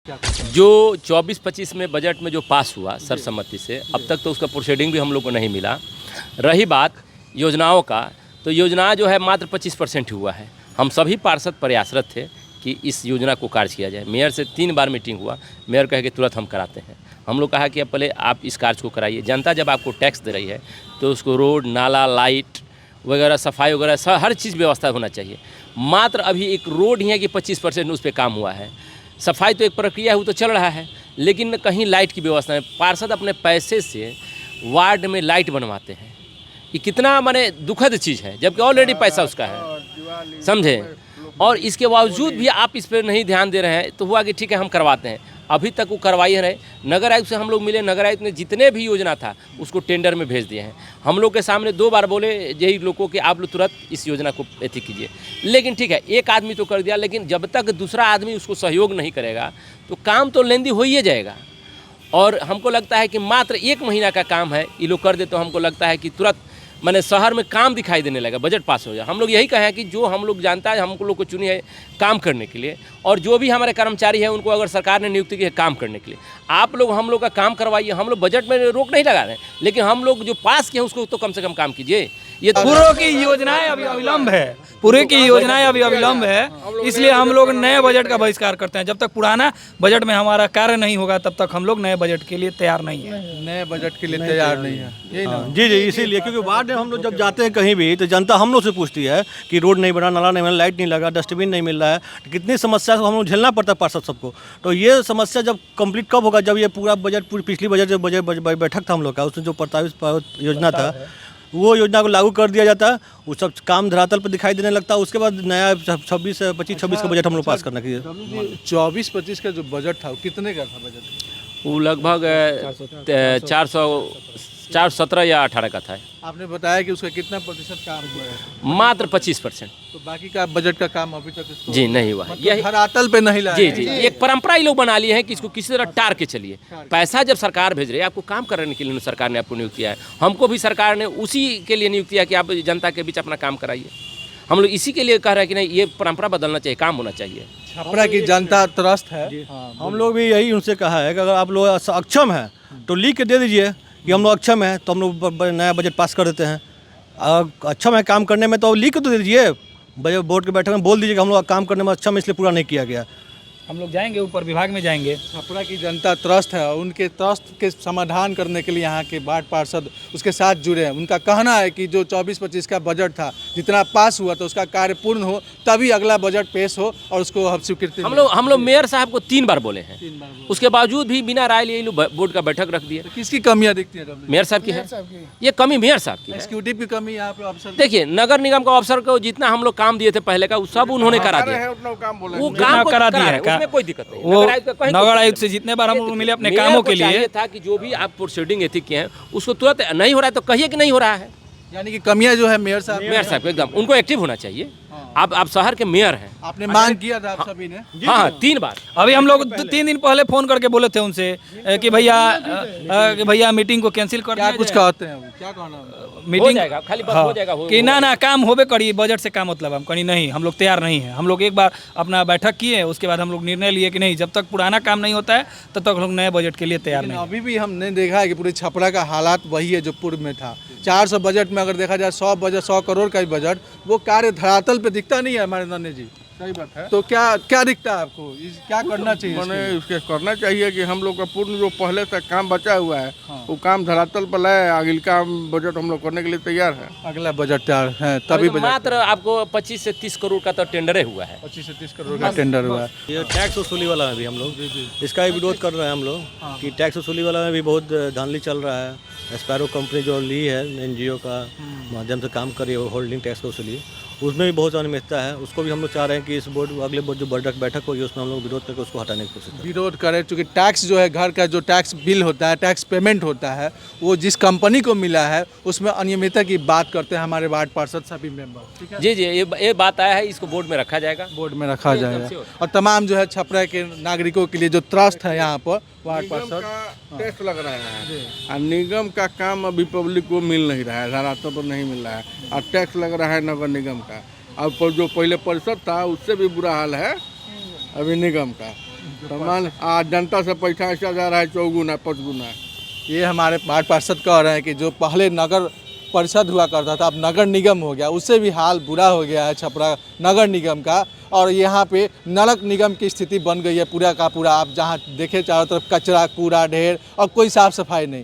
जो 24-25 में बजट में जो पास हुआ सर्वसम्मति से, अब तक तो उसका प्रोसीडिंग भी हम लोग को नहीं मिला। रही बात योजनाओं का, तो योजना जो है मात्र 25% हुआ है। हम सभी पार्षद प्रयासरत थे कि इस योजना को कार्य किया जाए। मेयर से 3 बार मीटिंग हुआ, मेयर कहे कि तुरंत हम कराते हैं। हम लोग कहा कि अब पहले आप इस कार्य को कराइए। जनता जब आपको टैक्स दे रही है तो उसको रोड, नाला, लाइट वगैरह, सफाई वगैरह हर चीज़ व्यवस्था होना चाहिए। मात्र अभी एक रोड ही है कि 25% उस पर काम हुआ है। सफाई तो एक प्रक्रिया है, वो तो चल रहा है, लेकिन कहीं लाइट की व्यवस्था है। पार्षद अपने पैसे से वार्ड में लाइट बनवाते हैं। ये कितना माने दुखद चीज़ है, जबकि ऑलरेडी पैसा उसका है, समझे। और इसके बावजूद भी आप इस पर नहीं ध्यान दे रहे हैं। तो हुआ कि ठीक है हम करवाते हैं, अभी तक वो करवाई रहे। नगर आयुक्त से हम लोग मिले, नगर आयुक्त ने जितने भी योजना था उसको टेंडर में भेज दिए हैं। हम लोग के सामने 2 बार बोले यही लोगों कि आप लोग तुरंत इस योजना को एथी कीजिए, लेकिन ठीक है एक आदमी तो कर दिया, लेकिन जब तक दूसरा आदमी उसको सहयोग नहीं करेगा तो काम तो लेंदी हो ही जाएगा। और हमको लगता है कि मात्र 1 महीना का काम है, ये लोग कर दे तो हमको लगता है कि तुरंत मैंने शहर में काम दिखाई देने लगा, बजट पास हो जाए। हम लोग यही कहें कि जो हम लोग जानता है, हम लोग को चुनी है काम करने के लिए, और जो भी हमारे कर्मचारी हैं उनको अगर सरकार ने नियुक्ति की है काम करने के लिए, आप लोग हम लोग का काम करवाइए। हम लोग बजट में रोक नहीं लगा रहे हैं, लेकिन हम लोग जो पास किए उसको तो कम से कम काम कीजिए। ये पूरे की योजनाएं अभी अविलंब है, पूरे की योजनाएं अभी अविलंब है, इसलिए हम लोग नए बजट का बहिष्कार करते हैं। जब तक पुराना बजट में हमारा कार्य नहीं होगा तब तक हम लोग नए बजट के लिए तैयार नहीं है। नए बजट के लिए तैयार नहीं है, जी जी, इसीलिए क्योंकि वार्ड में हम लोग जब जाते हैं कहीं भी तो जनता हम लोग से पूछती है कि रोड नहीं बना, नाला नहीं बना, लाइट नहीं लगा, डस्टबिन नहीं मिल रहा है, तो कितनी समस्या हम लोग झेलना पड़ता है पार्षद सबको। तो ये समस्या जब कंप्लीट कब होगा, जब ये पूरा बजट, पूरी पिछली बजट जो बजट बैठक था हम लोग का, उसमें जो प्रस्तावित योजना था वो योजना को लागू कर दिया जाता, वो सब काम धरातल पर दिखाई देने लगता। उसके बाद नया 25-26 का बजट हम लोग पास करना चाहिए। 24-25 का जो बजट था वो कितने का था बजट? वो लगभग 417 या 18 का था। आपने बताया कि उसका कितना प्रतिशत काम हुआ है? मात्र 25%। तो बाकी का बजट का काम अभी तक इसको जी नहीं हुआ है। मतलब धरातल पे नहीं लाया। जी जी, एक परंपरा ये लोग बना लिए हैं कि इसको किसी तरह टार के चलिए। पैसा जब सरकार भेज रही है, आपको काम करने के लिए सरकार ने आपको नियुक्त किया है। हमको भी सरकार ने उसी के लिए नियुक्त किया कि आप जनता के बीच अपना काम कराइए। हम लोग इसी के लिए कह रहे हैं कि नहीं, ये परंपरा बदलना चाहिए, काम होना चाहिए। छपरा की जनता त्रस्त है। हम लोग भी यही उनसे कहा है कि अगर आप लोग अक्षम हैं तो लिख के दे दीजिए कि हम लोग अक्षम हैं, तो हम लोग नया बजट पास कर देते हैं। अक्षम है काम करने में तो लिख के तो दे दीजिए, बजट बोर्ड के बैठक में बोल दीजिए कि हम लोग काम करने में अक्षम है, इसलिए पूरा नहीं किया गया। हम लोग जाएंगे ऊपर विभाग में जाएंगे। छपरा की जनता त्रस्त है, उनके त्रस्त के समाधान करने के लिए यहाँ के वार्ड पार्षद उसके साथ जुड़े हैं। उनका कहना है कि जो 24-25 का बजट था, जितना पास हुआ तो उसका कार्य पूर्ण हो, तभी अगला बजट पेश हो और उसको हम स्वीकृति। हम लोग मेयर साहब को 3 बार बोले हैं, उसके बावजूद भी बिना राय लिए बोर्ड का बैठक रख दिया। तो किसकी कमियाँ दिखती है? मेयर साहब की है ये कमी, मेयर साहब की है। एग्जीक्यूटिव की कमी यहाँ पे अफसर। देखिए, नगर निगम का अफसर को जितना हम लोग काम दिए थे पहले का, वो सब उन्होंने करा दिया। वो काम करा दिया है, उसमें कोई दिक्कत नहीं। नगर आयुक्त से जितने बार हम लोग मिले अपने कामों के लिए था कि जो भी आप प्रोसीडिंग एथिक किए हैं उसको तुरंत नहीं हो रहा है तो कहिए कि नहीं हो रहा है। यानी कि कमियां जो है मेयर साहब को एकदम उनको एक्टिव होना चाहिए। आप शहर के मेयर हैं, आपने मांग किया था आप सभी ने। हाँ 3 बार। अभी हम लोग 3 दिन पहले फोन करके बोले थे उनसे कि भैया मीटिंग को कैंसिल कर क्या कुछ कहते हैं, क्या कहना मीटिंग खाली बस हो जाएगा कि ना काम होबे करी, बजट से काम मतलब हम कहीं नहीं, हम लोग तैयार नहीं है। हम लोग एक बार अपना बैठक किए, उसके बाद हम लोग निर्णय लिए कि नहीं, जब तक पुराना काम नहीं होता है तब तक हम लोग नए बजट के लिए तैयार नहीं। अभी भी हमने देखा है कि पूरे छपरा का हालात वही है जो पूर्व में था। 400 बजट में अगर देखा जाए 100 करोड़ का ही बजट, वो कार्य धरातल पे दिखता नहीं है हमारे नन्हे जी। सही बात है। तो क्या दिखता है आपको, क्या करना चाहिए? मैंने इसके करना चाहिए कि हम लोग का पूर्ण जो पहले से काम बचा हुआ है वो काम धरातल पर लाए। अगले का बजट हम लोग करने के लिए तैयार है। अगला बजट तैयार है तभी बजट। मात्र आपको 25 से 30 करोड़ का तो टेंडर हुआ है। 25 से 30 करोड़ का टेंडर हुआ है। ये टैक्स वसूली वाला में भी हम लोग इसका ही विरोध कर रहे हैं हम लोग कि टैक्स वसूली वाला में भी बहुत धांधली चल रहा है। स्पैरो कंपनी जो ली है NGO का माध्यम से काम कर रही है होल्डिंग टैक्स वसूली, उसमें भी बहुत अनियमितता है। उसको भी हम लोग चाह रहे हैं कि इस बोर्ड अगले जो बजट बैठक होगी उसमें हम लोग विरोध करके उसको हटाने की कोशिश करें। विरोध करें क्योंकि टैक्स जो है, घर का जो टैक्स बिल होता है, टैक्स पेमेंट होता है, वो जिस कंपनी को मिला है उसमें अनियमितता की बात करते हैं हमारे वार्ड पार्षद सभी मेंबर। ठीक है जी जी, ये बात आया है, इसको बोर्ड में रखा जाएगा। बोर्ड में रखा जाएगा और तमाम जो है छपरा के नागरिकों के लिए जो त्रस्त है यहाँ पर वार्ड पार्षद टैक्स लग रहा है और निगम का काम अभी पब्लिक को मिल नहीं रहा है, धरातल पर नहीं मिल रहा है और टैक्स लग रहा है नगर निगम का। और जो पहले परिषद था उससे भी बुरा हाल है अभी निगम का। सामान आज जनता से पैसा ऐसा जा रहा है 4 गुना 5 गुना। ये हमारे वार्ड पार्षद कह रहे हैं कि जो पहले नगर परिषद हुआ करता था अब नगर निगम हो गया, उससे भी हाल बुरा हो गया है छपरा नगर निगम का। और यहाँ पे नरक निगम की स्थिति बन गई है पूरा का पूरा। आप जहाँ देखें चारों तरफ कचरा कूड़ा ढेर और कोई साफ़ सफाई नहीं।